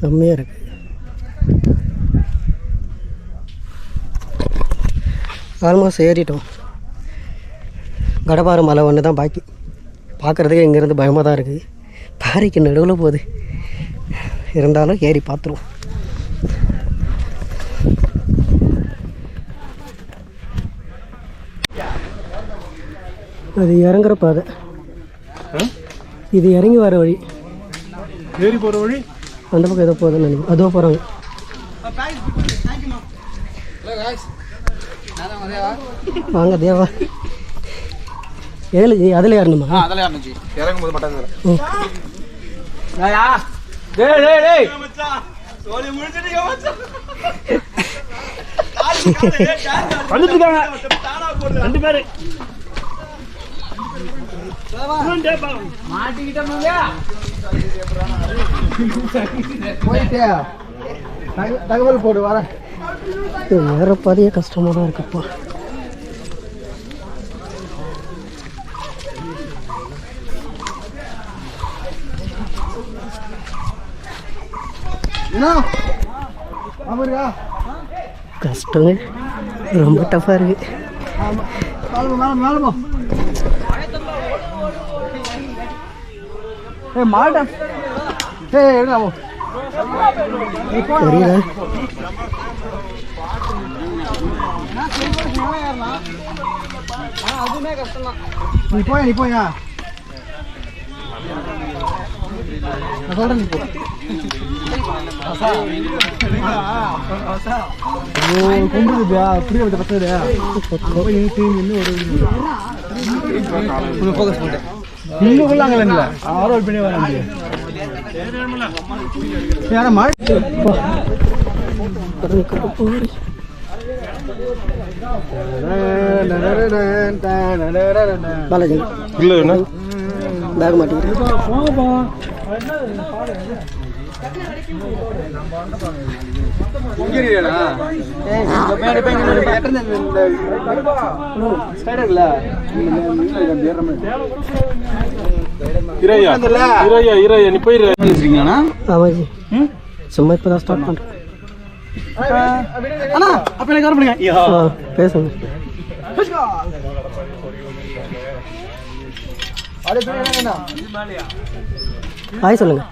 செம்மையாக இருக்குது. ஆல்மோஸ்ட் ஏறிட்டோம். கடப்பாறை மலை ஒன்று தான் பாக்கி. பார்க்குறதுக்கு இங்கேருந்து பயமாக தான் இருக்குது. பாறைக்கு நடுவில் போகுது. இருந்தாலும் ஏறி பார்த்துருவோம். அது இறங்குற பாதை. இது இறங்கி வர வழி. ஏறி போகிற வழி அந்த பக்கம் ஏதோ போகுதுன்னு நினைக்கிறேன். அதோ போகிறாங்க. வாங்க தேவா. ஏழு அதில் ஏறணுமா? அதில் ஏறணுச்சு. இறங்கும் போது மட்டும் ரெண்டு பேரு தகவல் போடு வர. வேற பாதையே கஷ்டமாக தான் இருக்குப்பா. கஷ்டங்க, ரொம்ப டஃப்பாக இருக்கு. தெரியல. நீ போயா நான் சொல்றேன். நீ போ. கும்பிடுதுயா புரிய விட்ட பசங்க ஃபோக்கஸ் பண்ணிட்டேன். நீங்க கொள்ளாங்கல்ல ஆரோல் பண்ணி வர யார மாட்டு பாலாஜி இல்லை என்ன பேக் மாட்டிக்கிட்டு சும்மா இப்பதான் ஸ்டார்ட் பண்றேன். பேசுங்க. ஹாய் சொல்லுங்க.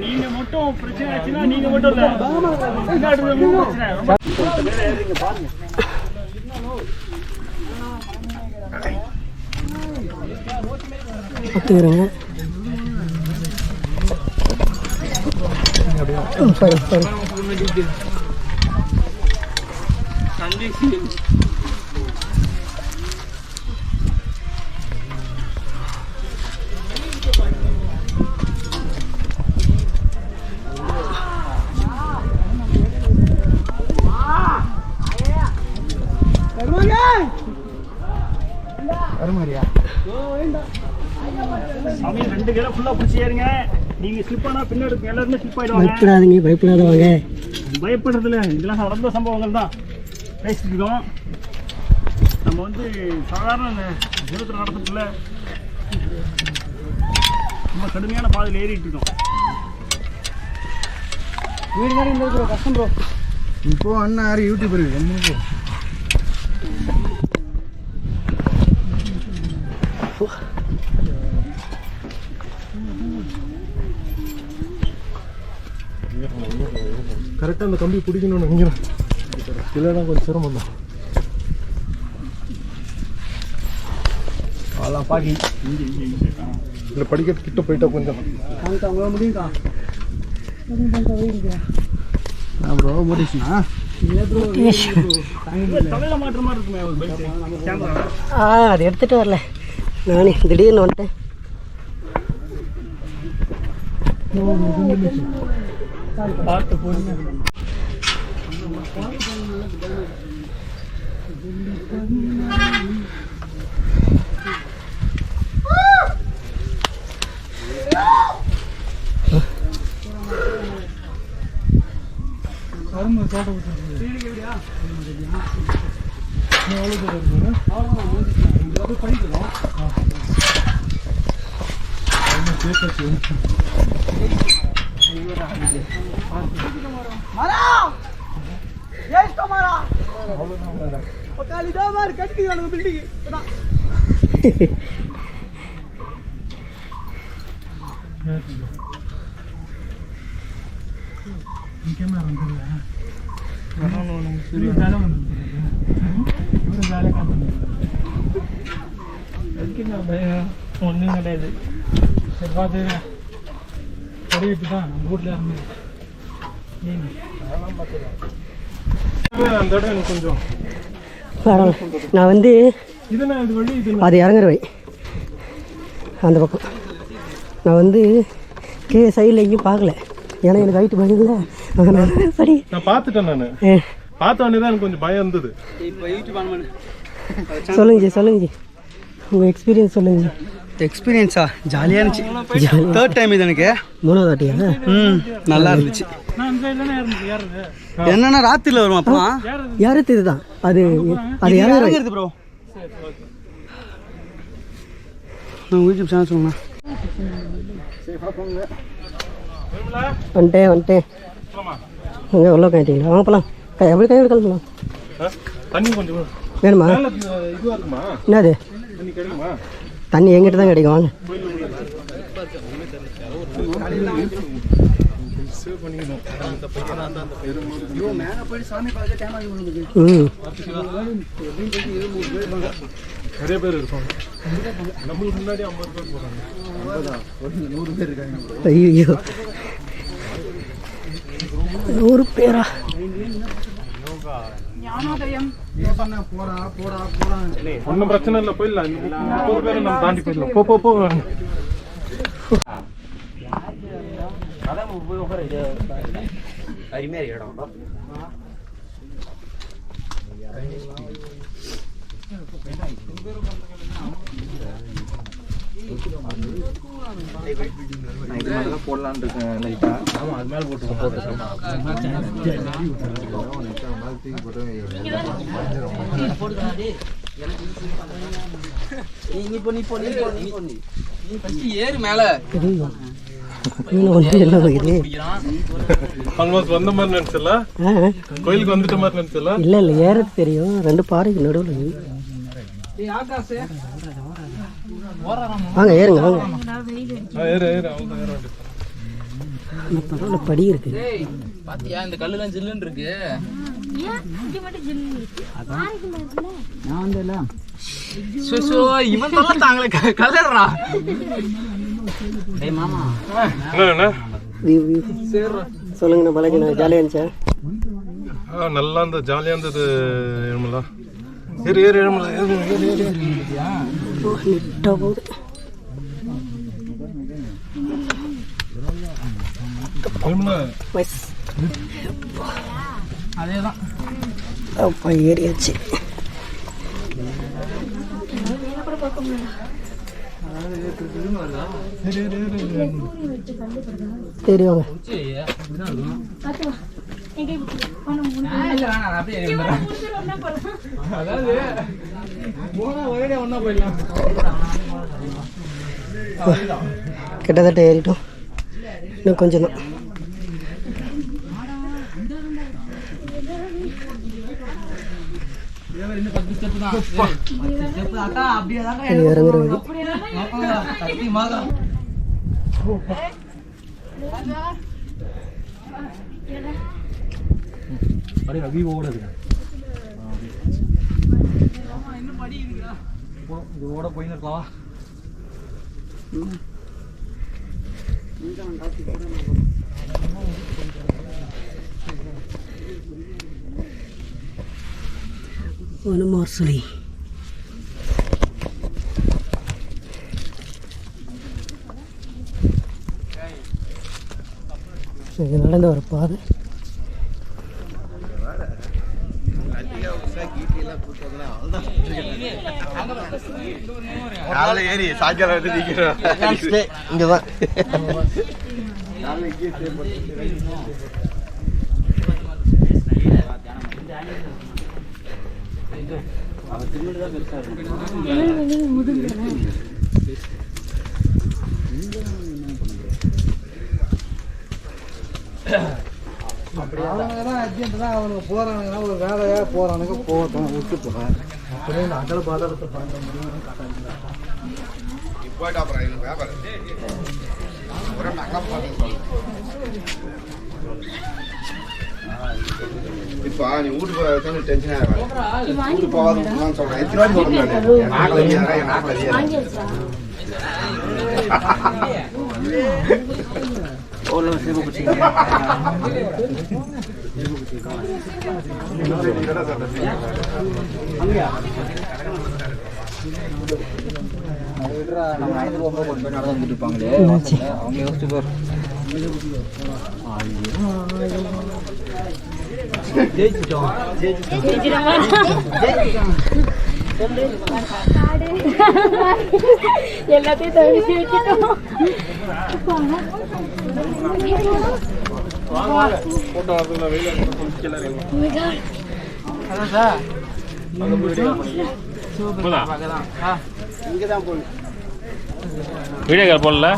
நீங்க மட்டும் பிரச்சனை ஆச்சுன்னா நீங்க மட்டும் பார்த்துக்கிறேங்க. ரெண்டு கிலோ ஃபுல்லா பிடிச்சி ஏறுங்க. நீங்க ஸ்லிப் ஆனா பின்னாடி எல்லாருமே ஸ்லிப் ஆயிடுவாங்க. பயப்படாதீங்க, பயப்படாதவங்க. பயப்படுறதுல இதெல்லாம் நடந்த சம்பவங்கள் தான் பேசிட்டு இருக்கோம். நம்ம வந்து சாதாரண நேரத்தில் நடத்துறதுல ரொம்ப கடுமையான பாதையில் ஏறிட்டு இருக்கோம். வீடு மாதிரி இந்த கஷ்டம் ப்ரோ. இப்போ அண்ணா யாரும் யூடியூபர் ரொம்ப கரெக்டாக அந்த கம்பி பிடிக்கணும்னு நினைக்கிறேன். இல்லைன்னா கொஞ்சம் சிரமம் தான். அதெல்லாம் பாக்கி இல்லை படிக்கட்டு கிட்ட போயிட்டா கொஞ்சம் அவங்களால முடியும்க்கா. ப்ரோ முடிச்சுண்ணா அது எடுத்துகிட்டு வரல. நானே திடீர்னு வந்துட்டேன். பார்த்து போடுங்க. எவ்வளோ ஒன்றும் கிடையாது. சரி பார்த்து படிக்கிட்டு தான் நம்ம வீட்டில் இருந்து அந்த இடம் எனக்கு கொஞ்சம் நான் வந்து இதுனா இது வழி இது அது இறங்குற வை அந்த பக்கம். நான் வந்து சைடில் எங்கேயும் பார்க்கல, ஏன்னா எனக்கு ஹைட்டு பயங்கல. படி நான் பார்த்துட்டேன். நான் பார்த்த உடனே தான் எனக்கு கொஞ்சம் பயம் இருந்தது. சொல்லுங்க ஜி, சொல்லுங்க ஜி, உங்கள் எக்ஸ்பீரியன்ஸ் சொல்லுங்க ஜி. எக்ஸ்பீரியன்ஸா ஜாலியாக இருந்துச்சு. தேர்ட் டைம் இது எனக்கு. 3வது வாட்டியா? நல்லா இருந்துச்சு. என்னன்னா ராத்திரியில் வரும் அப்பலாம் யாருக்கு இதுதான் அது அது இறங்குறது ப்ரோ. நான் யூடியூப் சேனல் சொல்லுங்கண்ணா. வந்துட்டேன் அங்கே உள்ள காய்ட்டிங்களா? வாங்க போகலாம். எப்படி கை கிளம்பலாம்? தண்ணி கொஞ்சம் வேணுமா? இதுவாக இருக்குமா? என்னது தண்ணி கிடைக்குமா? தண்ணி எங்கிட்ட தான் கிடைக்கும். வாங்க. நிறைய பேர் இருப்பாங்க. நம்மளுக்கு முன்னாடி 50 பேர் போகிறாங்க. 100 பேர் இருக்காங்க. ஐயோ 100 பேரா? ஒன்றும் பிரச்சனை இல்லை, போயிடலாம். 30 பேரை நம்ம தாண்டி போயிடலாம். போ போடலான்னு இருக்கேன் லைட்டா. ஆமா, அது மேல போட்டு ஏறு மேல வந்த மாதிரி நினைச்சல, கோயிலுக்கு வந்துட்ட மாதிரி நினைச்சல. இல்ல ஏறது தெரியும். 2 பாறைக்கு நடுவில். வாங்க ஏறுங்க, வாங்க. படி இருக்கு பாத்தியா? இந்த கல்லுலாம் ஜில்லுன்னு இருக்கு. இவன் தாங்களே கலர்றா. சொல்லுங்கண்ணா. பழகினா ஜாலியாக இருந்துச்சா? நல்லா இருந்தது, ஜாலியாக இருந்தது. ஏழுமலா ஏறு ஏறு ஏழுமலா ஏறு ஏறு ஏறு. நிட்டா போகுது. அதேதான் அப்பா ஏறியாச்சு. தெரியும். கிட்டத்தட்ட ஏறிட்டோம். இன்னும் கொஞ்சம் தான். இறங்குற இதோட போயிருக்கலாம். ஒன்றுமார் சொல்லி இது நடந்து வர பாதை. ஏறி சாயங்காலம் இங்கதான் அவனுக்கு போறானுங்கன்னா ஒரு வேலையா போறானுங்க போகட்டும் விட்டு போறேன் அப்படியே இந்த அகல பாதாளத்தை பார்க்க முடியும் இப்போ நீ வீட்டுக்கு போகிறதுக்கு டென்ஷன் ஆகிடும். வீட்டுக்கு போகாதுன்னு சொல்கிறேன். எத்தனை சொல்கிறேன் நாக்கில் நம்ம 5 ரூபா கொண்டு போய் நடந்து வந்துட்டு இருப்பாங்களே அவங்க யோசிச்சு பாரு. எல்லாத்தையும் தவிர்த்து வச்சுட்டோம். வீடியோ கால் போடல.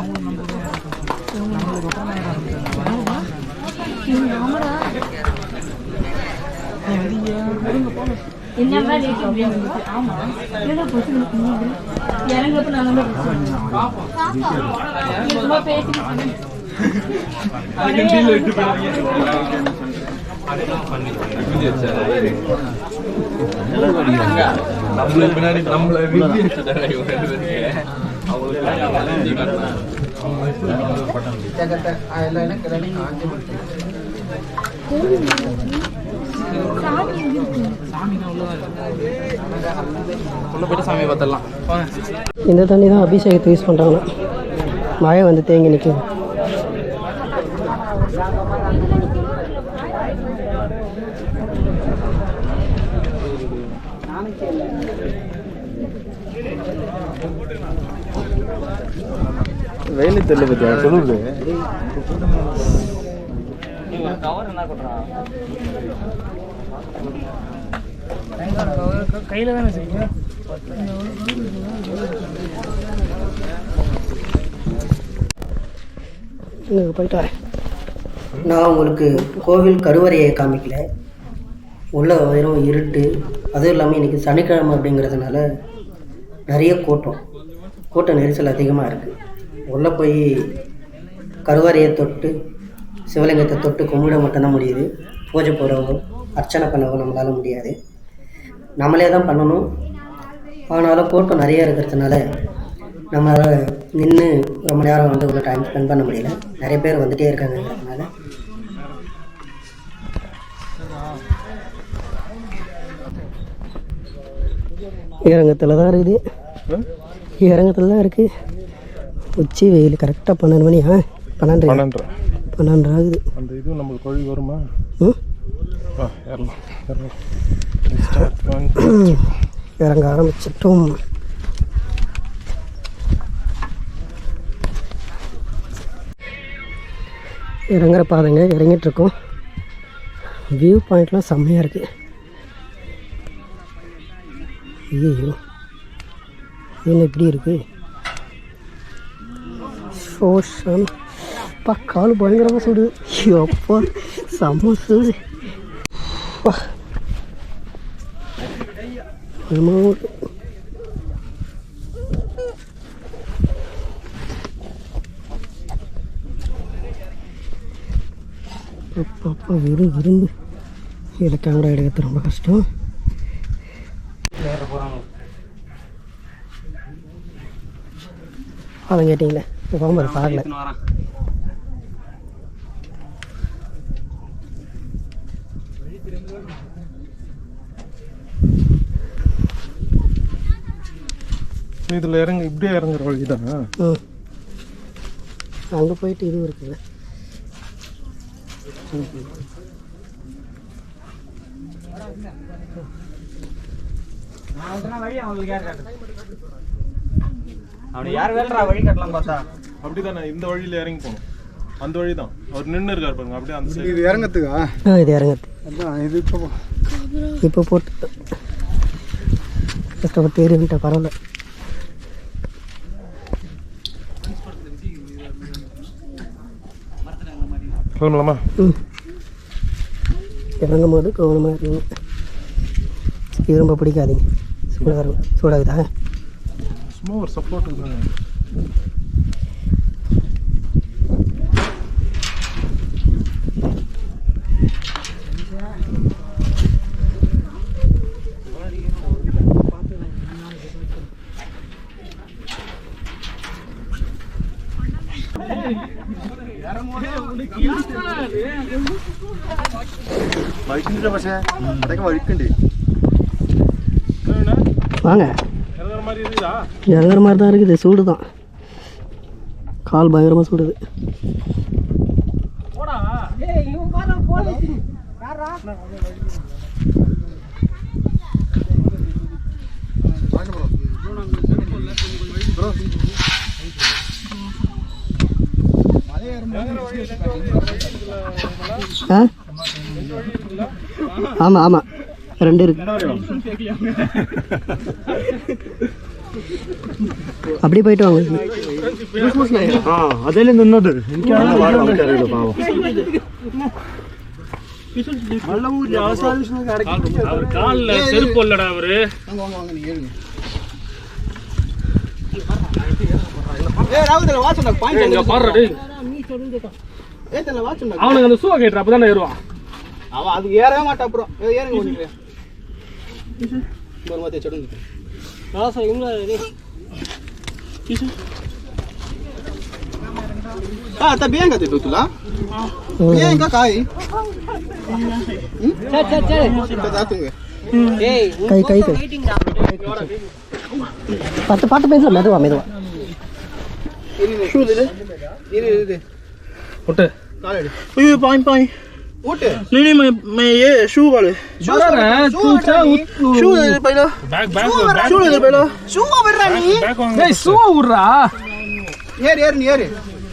பின்னாடி நம்மள சாமி பார்த்துடலாம். இந்த தண்ணி தான் அபிஷேகத்தை யூஸ் பண்ணுறாங்க. மழை வந்து தேங்கி நிற்கும். வெயில் தெரியல பத்தியா சொல்லுது. கையில் தானே செய்யும். இங்கே போயிட்டா நான் உங்களுக்கு கோவில் கருவறையை காமிக்கல. உள்ள வெறும் இருட்டு. அதுவும் இல்லாமல் இன்றைக்கி சனிக்கிழமை அப்படிங்கிறதுனால நிறைய கூட்ட நெரிசல் அதிகமாக இருக்குது. உள்ளே போய் கருவறையை தொட்டு சிவலிங்கத்தை தொட்டு கும்பிட மட்டும்தான் முடியுது. பூஜை போடவோ அர்ச்சனை பண்ணவோ நம்மளால் முடியாது. நம்மளே தான் பண்ணணும். ஆனாலும் கூட்டம் நிறைய இருக்கிறதுனால நம்மளால் நின்று ரொம்ப நேரம் வந்து உள்ள டைம் ஸ்பெண்ட் பண்ண முடியல. நிறைய பேர் வந்துகிட்டே இருக்காங்கிறதுனால இறங்கத்தில் தான் இருக்குது. இறங்கத்தில் தான் இருக்குது. உச்சி வெயில் கரெக்டாக 12 மணி. 12 ஆகுது. அந்த இது நம்மளுக்கு கோழி வருமா? இறங்க ஆரம்பிச்சிட்டோம். இறங்குற பாதைங்க இறங்கிட்டுருக்கோம். வியூ பாயிண்ட்லாம் செம்மையாக இருக்குது. ஐயோ என்ன இப்படி இருக்குது? சோஷன் அப்பா கால் பயங்கரமாக சுடு. அப்பா செம்ம சுடு. அப்பா வெறும் இரும்பு. இதில் கேமரா எடுக்கிறது ரொம்ப கஷ்டம். அதான் கேட்டிங்களே கோம்பரை பார்க்கல. இதில் இறங்க இப்படியே இறங்குற வழி தானே. அங்கே போயிட்டு இதுவும் இருக்குல்ல. அப்படி யார் வேலை வழி கட்டலாம் பார்த்தா அப்படிதானே. இந்த வழியில் இறங்கி போகணும். அந்த வழி தான். அவர் நின்று இருக்கார் பாருங்க. அப்படியே அந்த சைடு இது இறங்கத்துக்கா? இது இறங்கத்து. அதான் இது இப்போ போட்டு கஷ்டப்பட்டு ஏறிவிட்ட பரவாயில்ல. கிளம்பலாமா? இறங்கும் போது கவனமாக இருக்குங்க. ரொம்ப பிடிக்காதீங்க. சூடாகுதா? சும்மா ஒரு சப்போர்ட்டுக்கு தான். വഴിക്കുണ്ട് പക്ഷേ അതൊക്കെ വഴിക്കുണ്ട്. வாங்க. இறங்குற மாதிரி தான் இருக்குது. சூடு தான். கால் பயங்கரமாக சூடுது. ஆமாம் ஆமாம், 2 இருக்கு. அப்படி போயிட்டு வாங்க. അതല്ലേ നിന്നത്. കാലില് ചെരുപ്പല്ലടാ അവര്. அவனுக்கு அந்த சூவ கேட்டுற அப்பதான் ஏறுவான். அவன் அதுக்கு ஏறவே மாட்டான். அப்புறம் ஏறுங்க आता बियांगा देतो तुला. बियांगा काय கை கை கை பார்த்து பேசலாம். மெதுவா மெதுவா. उठ ये पानी पानी उठ. नहीं मैं ये शू वाले शू दे पहले शू दे पहले शू वररा நீ டேய் சூ உறா. ஏறு நீ ஏறு.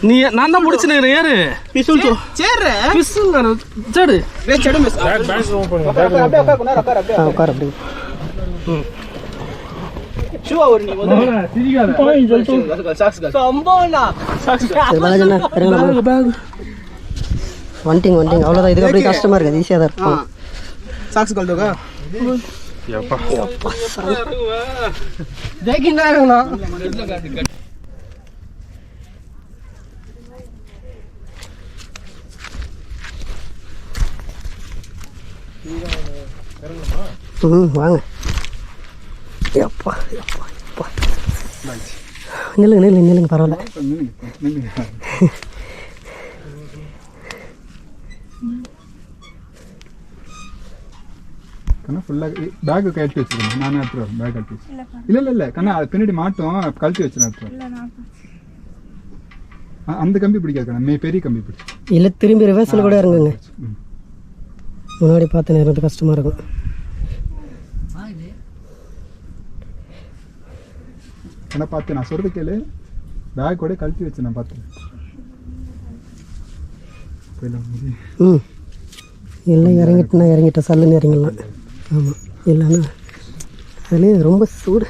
நீ நான் தான் முடிச்சு நிக்கிறேன். ஏறு பிசுல் तो சேரு பிசுல் சடு रे चढ़ में பேக் ஓபன் பண்ணுங்க. அப்படியே அப்படியே உட்கார் அப்படி. शू और நீ வந்து சிரிக்காத. पानी जल तो साक्स का संभवना साक्स சரி பாலாஜண்ணா இறங்கலாம். வந்துட்டிங்க அவ்வளோதான். இதுக்கு அப்படி கஷ்டமாக இருக்குது. ஈஸியாக தான் இருக்கும். साक्स कर दोगा யப்பா. देखिना வாங்க. எப்பா எப்பா எப்பா. நில்லுங்க பரவாயில்ல. கண்ணா ஃபுல்லாக பேக்கு கழட்டி வச்சுருக்கேன். நானே எடுத்துருவேன். பேக் கழட்டி வச்சு இல்லை கண்ணா அது பின்னாடி மாட்டோம். கழட்டி வச்சு நான் எடுத்துருவேன். அந்த கம்பி பிடிக்காது கண்ணா. பெரிய கம்பி பிடிச்சி இல்லை திரும்பி ரிவர்ஸில் கூட இறங்குங்க. முன்னாடி பார்த்து நேரம் கஷ்டமாக இருக்கும். கண்ணா பார்த்து நான் சொல்கிறது கேளு. பேக் கூட கழட்டி வச்சு நான் பார்த்து இல்லை இறங்கிட்ட சல்லுன்னு இறங்கிடலாம். ஆமாம் இல்லைன்னா அதுலேயே ரொம்ப சூடு.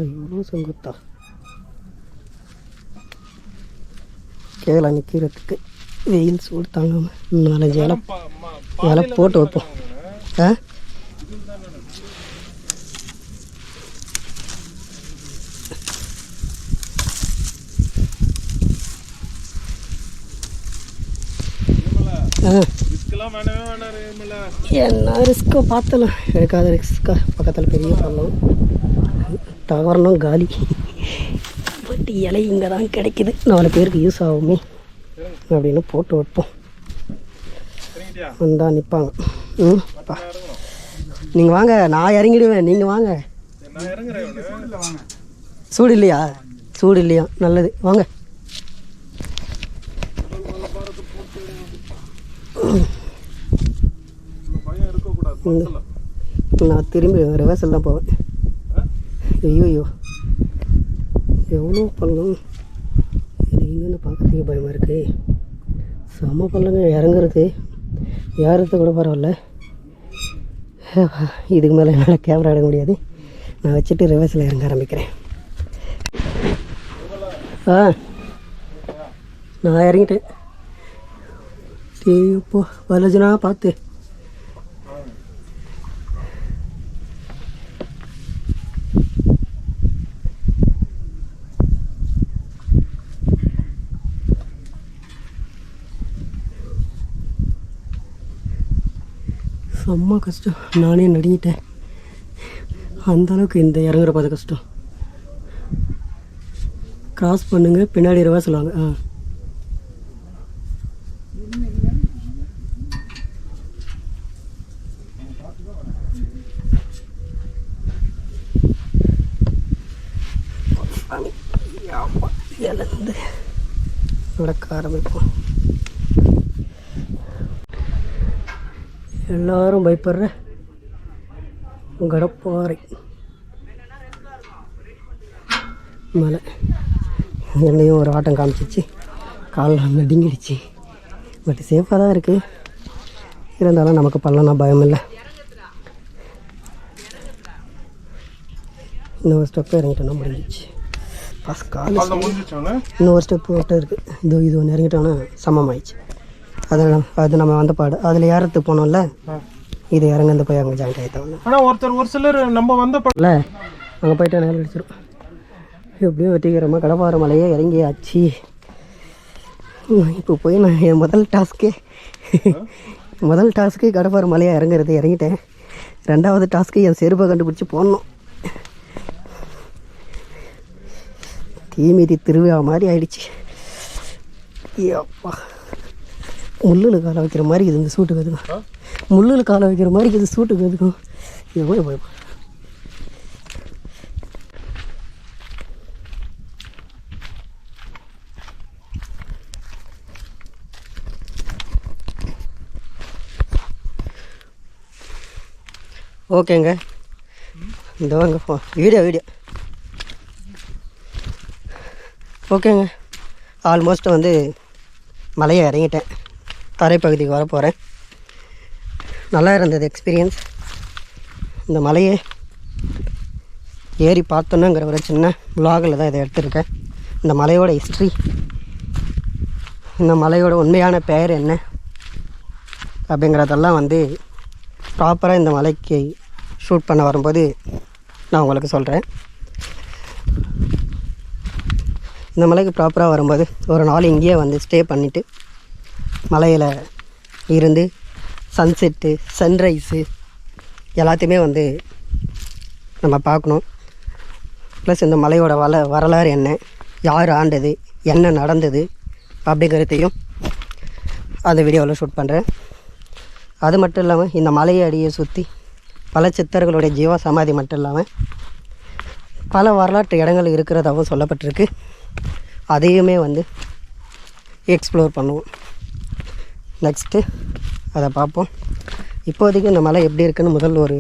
எவ்வளோ செங்குத்தா கேளா நிற்கிறதுக்கு. வெயில் சூடு தாங்காமல் 4-5 இலை போட்டு வைப்போம். ஆ என்ன ரிஸ்க்கோ பார்த்தலாம். எடுக்காத ரிஸ்க்கா. பக்கத்தில் பெரிய பள்ளம், டவர்னும் காலி. பட் இலை இங்கே தான் கிடைக்குது. 4 பேருக்கு யூஸ் ஆகுமே அப்படின்னு போட்டு வைப்போம். வந்தா நிற்பாங்க. நீங்கள் வாங்க, நான் இறங்கிடுவேன். நீங்கள் வாங்க. சூடு இல்லையா? நல்லது வாங்க. நான் திரும்பி ரிவர்ஸில் தான் போவேன். ஐயோ எவ்வளோ பள்ளம். எங்கன்னு பார்க்கறதுக்கு பயமாக இருக்குது. செம பள்ளங்க. இறங்குறது ஏறது கூட பரவாயில்ல. இதுக்கு மேலே என்னால் கேமரா எடுக்க முடியாது. நான் வச்சுட்டு ரிவர்ஸில் இறங்க ஆரம்பிக்கிறேன். நான் இறங்கிட்டேன். இப்போ வரலஜனா பார்த்து செம்ம கஷ்டம். நானே நடுங்கிட்டேன். அந்தளவுக்கு இந்த இறங்குற பார்த்து கஷ்டம். கிராஸ் பண்ணுங்க, பின்னாடி ரிவர்ஸ் சொல்லுவாங்க. இழந்து நடக்க ஆரம்பிப்போம். எல்லாரும் பயப்படுற கடப்பாறை மலை என்னையும் ஒரு ஆட்டம் காமிச்சிச்சு. காலில் நடுங்கிடுச்சு. பட் சேஃபாக தான் இருக்குது. இருந்தாலும் நமக்கு பள்ளம்னா பயம் இல்லை. இன்னொரு ஸ்டெப்பு இறங்கிட்டோன்னா முடிஞ்சிச்சு. இன்னொரு ஸ்டெப்பு மட்டும் இருக்குது. இது ஒன்று இறங்கிட்டோன்னா சமமாயிடுச்சு. அது நம்ம வந்த பாடு. அதில் ஏறத்துக்கு போனோம்ல, இது இறங்கந்து போய் அங்கே ஜாயின் ஆகிட்டோம். ஆனால் ஒரு சிலர் நம்ம வந்த பாடல அங்கே போயிட்டு நேரம் அடிச்சிடும். எப்படியும் வெற்றிகரமாக கடப்பாறை மலையே இறங்கியாச்சு. இப்போ போய் நான் என் முதல் டாஸ்க்கு கடப்பாறை மலையாக இறங்குறது இறங்கிட்டேன். 2வது டாஸ்க்கு என் செருப்பை கண்டுபிடிச்சி போடணும். தீமிதி திருவிழா மாதிரி ஆயிடுச்சு. அப்பா, முள்ளில் காலை வைக்கிற மாதிரி இது. இந்த சூட்டுக்கு எதுக்கும் முள்ளில் காலை வைக்கிற மாதிரி இது. சூட்டுக்கு எதுக்கும் எவ்வளோ போய் ஓகேங்க. இந்த வாங்க வீடியோ ஓகேங்க. ஆல்மோஸ்ட் வந்து மலையை இறங்கிட்டேன். தரைப்பகுதிக்கு வர போகிறேன். நல்லா இருந்தது எக்ஸ்பீரியன்ஸ். இந்த மலையை ஏறி பார்த்தோன்னுங்கிற ஒரு சின்ன விலாகில் தான் இதை எடுத்திருக்கேன். இந்த மலையோட ஹிஸ்ட்ரி, இந்த மலையோட உண்மையான பெயர் என்ன அப்படிங்கிறதெல்லாம் வந்து ப்ராப்பராக இந்த மலைக்கு ஷூட் பண்ண வரும்போது நான் உங்களுக்கு சொல்கிறேன். இந்த மலைக்கு ப்ராப்பராக வரும்போது ஒரு நாள் இங்கேயே வந்து ஸ்டே பண்ணிவிட்டு மலையில் இருந்து சன்செட்டு, சன்ரைஸு எல்லாத்தையுமே வந்து நம்ம பார்க்கணும். ப்ளஸ் இந்த மலையோட வரலாறு என்ன, யார் ஆண்டது, என்ன நடந்தது அப்படிங்கிறதையும் அந்த வீடியோவில் ஷூட் பண்ணுறேன். அது மட்டும் இல்லாமல் இந்த மலையை அடியை சுற்றி பல சித்தர்களுடைய ஜீவ சமாதி மட்டும் இல்லாமல் பல வரலாற்று இடங்கள் இருக்கிறதாகவும் சொல்லப்பட்டிருக்கு. அதையுமே வந்து எக்ஸ்ப்ளோர் பண்ணுவோம். நெக்ஸ்ட்டு அதை பார்ப்போம். இப்போதைக்கு இந்த மலை எப்படி இருக்குன்னு முதல் ஒரு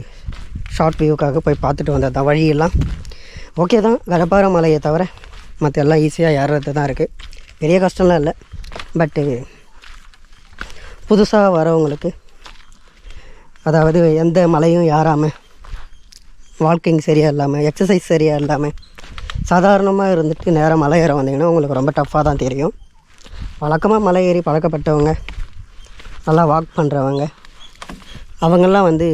ஷார்ட் வியூக்காக போய் பார்த்துட்டு வந்தது தான். வழியெல்லாம் ஓகே தான். கடப்பாறை மலையை தவிர மற்ற எல்லாம் ஈஸியாக ஏறுறது தான் இருக்குது. பெரிய கஷ்டம்லாம் இல்லை. பட்டு புதுசாக வரவங்களுக்கு, அதாவது எந்த மலையும் ஏறாமல், வாக்கிங் சரியாக இல்லாமல், எக்ஸசைஸ் சரியாக இல்லாமல் சாதாரணமாக இருந்துட்டு நேராக மலை ஏற வந்தீங்கன்னா உங்களுக்கு ரொம்ப டஃப்பாக தான் தெரியும். வழக்கமாக மலை ஏறி பழக்கப்பட்டவங்க, நல்லா வாக் பண்ணுறவங்க, அவங்கெல்லாம் வந்து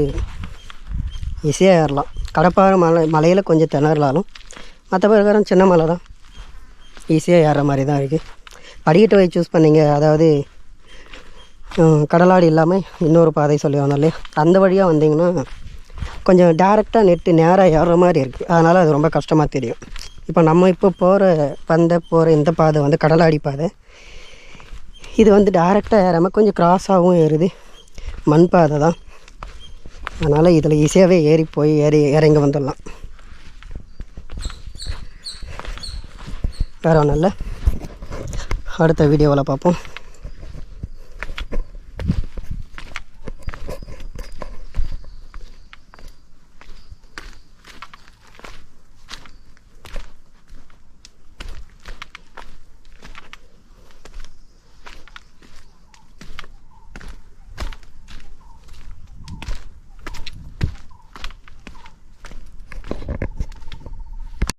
ஈஸியாக ஏறலாம். கடப்பாறை மலையில் கொஞ்சம் திணறலாலும் மற்ற பிரகாரம் சின்ன மலை தான், ஈஸியாக ஏறுற மாதிரி தான் இருக்குது. படிக்கட்டு வழி சூஸ் பண்ணிங்க, அதாவது கடலாடி இல்லாமல் இன்னொரு பாதை சொல்லி வந்தோம் இல்லையா, அந்த வழியாக வந்தீங்கன்னா கொஞ்சம் டேரெக்டாக நெட்டு நேராக ஏறுற மாதிரி இருக்குது. அதனால் அது ரொம்ப கஷ்டமாக தெரியும். இப்போ நம்ம இப்போ போகிற இந்த பாதை வந்து கடலாடி பாதை. இது வந்து டேரெக்டாக ஏறாமல் கொஞ்சம் கிராஸாகவும் ஏறுது, மண் பாதை தான். அதனால் இதில் ஈஸியாகவே ஏறி போய் இறங்கி வந்துடலாம். வேறு ஒன்றும் இல்லை. அடுத்த வீடியோவில் பார்ப்போம்.